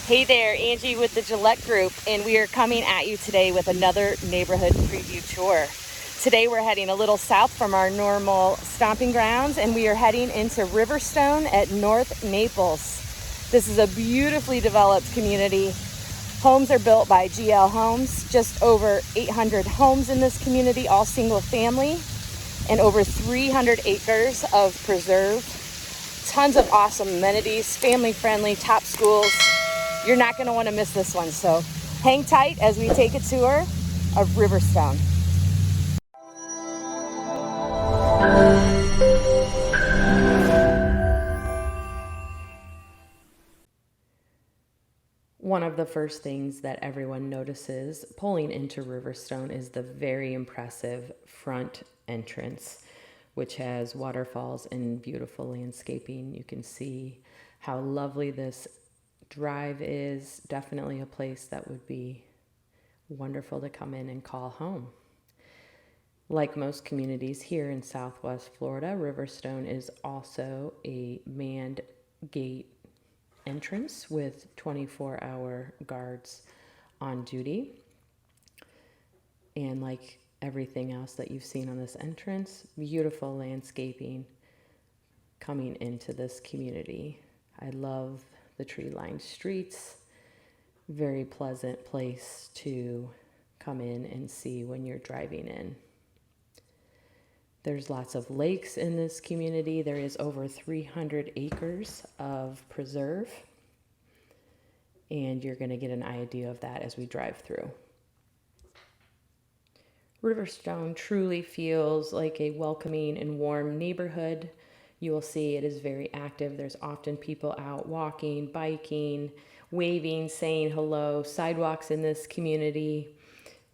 Hey there, Angie with the Guillette Group, and we are coming at you today with another neighborhood preview tour. Today we're heading a little south from our normal stomping grounds, and we are heading into Riverstone at North Naples. This is a beautifully developed community. Homes are built by GL Homes, just over 800 homes in this community, all single family, and over 300 acres of preserve. Tons of awesome amenities, family friendly, top schools. You're not going to want to miss this one, so hang tight as we take a tour of Riverstone. One of the first things that everyone notices pulling into Riverstone is the very impressive front entrance, which has waterfalls and beautiful landscaping. You can see how lovely this drive is. Definitely a place that would be wonderful to come in and call home. Like most communities here in Southwest Florida, Riverstone is also a manned gate entrance with 24-hour guards on duty. And like everything else that you've seen on this entrance, beautiful landscaping coming into this community. I love the tree-lined streets. Very pleasant place to come in and see when you're driving in. There's lots of lakes in this community. There is over 300 acres of preserve, and you're going to get an idea of that as we drive through. Riverstone truly feels like a welcoming and warm neighborhood. You will see it is very active. There's often people out walking, biking, waving, saying hello. Sidewalks in this community.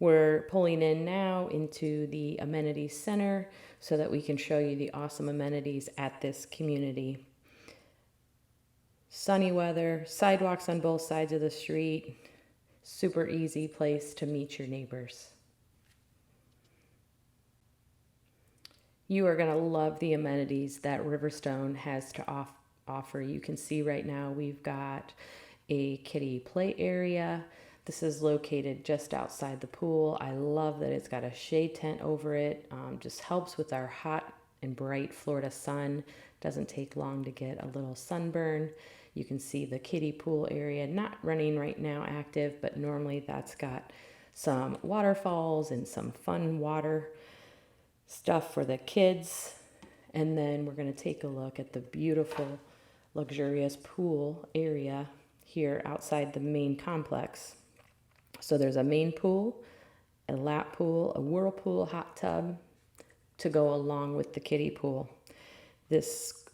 We're pulling in now into the amenities center so that we can show you the awesome amenities at this community. Sunny weather, sidewalks on both sides of the street. Super easy place to meet your neighbors. You are going to love the amenities that Riverstone has to offer. You can see right now we've got a kiddie play area. This is located just outside the pool. I love that it's got a shade tent over it. Just helps with our hot and bright Florida sun. Doesn't take long to get a little sunburn. You can see the kiddie pool area, not running right now active, but normally that's got some waterfalls and some fun water stuff for the kids. And then we're going to take a look at the beautiful, luxurious pool area here outside the main complex. So there's a main pool, a lap pool, a whirlpool hot tub to go along with the kiddie pool. This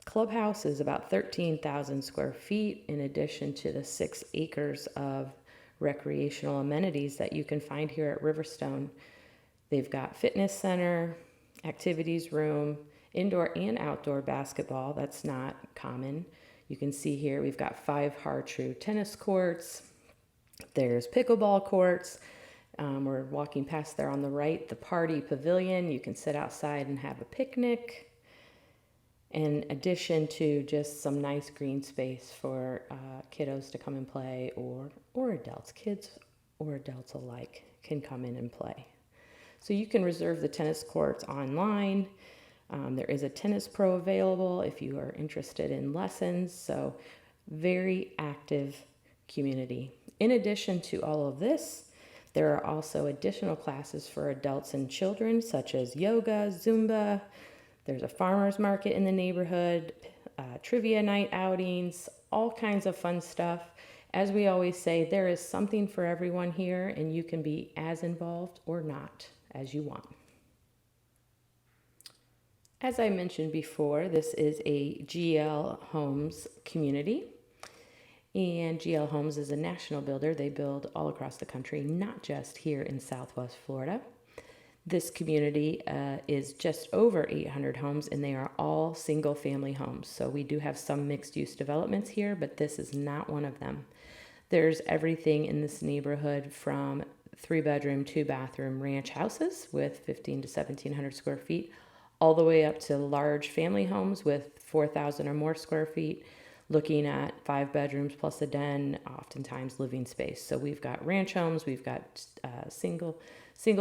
clubhouse is about 13,000 square feet in addition to the 6 acres of recreational amenities that you can find here at Riverstone. They've got fitness center, activities room, indoor and outdoor basketball. That's not common. You can see here we've got 5 Har-Tru tennis courts. There's pickleball courts. We're walking past there on the right, the party pavilion. You can sit outside and have a picnic. In addition to just some nice green space for kiddos to come and play, or adults. Kids or adults alike can come in and play. So you can reserve the tennis courts online. There is a tennis pro available if you are interested in lessons. So very active community. In addition to all of this, there are also additional classes for adults and children, such as yoga, Zumba. There's a farmer's market in the neighborhood, trivia night outings, all kinds of fun stuff. As we always say, there is something for everyone here, and you can be as involved or not as you want. As I mentioned before, this is a GL Homes community. And GL Homes is a national builder. They build all across the country, not just here in Southwest Florida. This community is just over 800 homes, and they are all single-family homes. So we do have some mixed-use developments here, but this is not one of them. There's everything in this neighborhood from 3-bedroom, 2-bathroom ranch houses with 1,500 to 1,700 square feet, all the way up to large family homes with 4,000 or more square feet, looking at 5 bedrooms plus a den, oftentimes living space. So we've got ranch homes, we've got single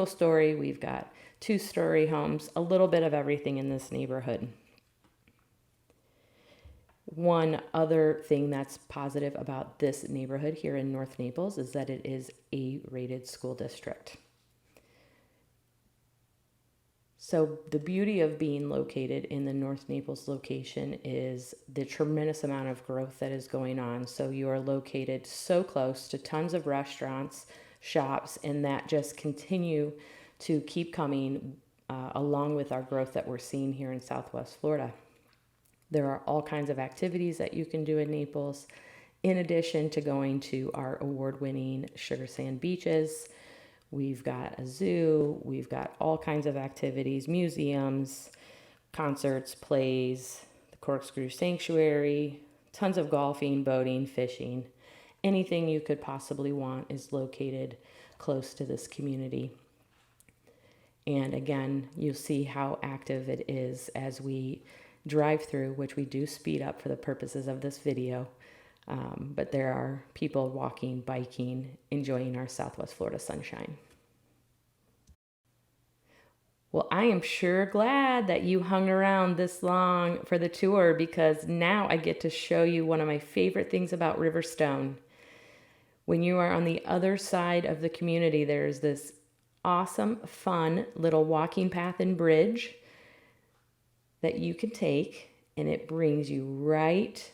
story, we've got 2-story homes, a little bit of everything in this neighborhood. One other thing that's positive about this neighborhood here in North Naples is that it is a rated school district. So the beauty of being located in the North Naples location is the tremendous amount of growth that is going on. So you are located so close to tons of restaurants, shops, and that just continue to keep coming along with our growth that we're seeing here in Southwest Florida. There are all kinds of activities that you can do in Naples, in addition to going to our award-winning sugar sand beaches. We've got a zoo, we've got all kinds of activities, museums, concerts, plays, the Corkscrew Sanctuary, tons of golfing, boating, fishing. Anything you could possibly want is located close to this community. And again, you'll see how active it is as we drive through, which we do speed up for the purposes of this video. But there are people walking, biking, enjoying our Southwest Florida sunshine. Well, I am sure glad that you hung around this long for the tour, because now I get to show you one of my favorite things about Riverstone. When you are on the other side of the community, there's this awesome, fun little walking path and bridge that you can take, and it brings you right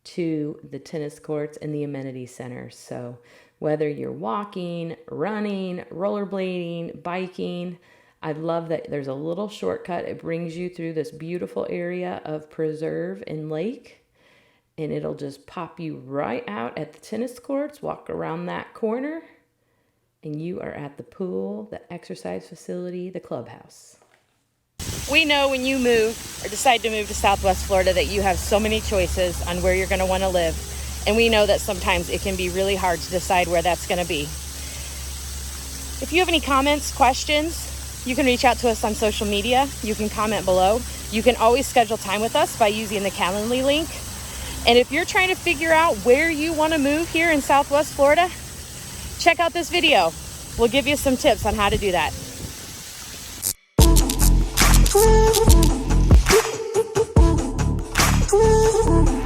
to the tennis courts and the amenity center. So whether you're walking, running, rollerblading, biking, I love that there's a little shortcut. It brings you through this beautiful area of preserve and lake, and it'll just pop you right out at the tennis courts, walk around that corner, and you are at the pool, the exercise facility, the clubhouse. We know when you move or decide to move to Southwest Florida that you have so many choices on where you're going to want to live. And we know that sometimes it can be really hard to decide where that's going to be. If you have any comments, questions, you can reach out to us on social media. You can comment below. You can always schedule time with us by using the Calendly link. And if you're trying to figure out where you want to move here in Southwest Florida, check out this video. We'll give you some tips on how to do that. Woo!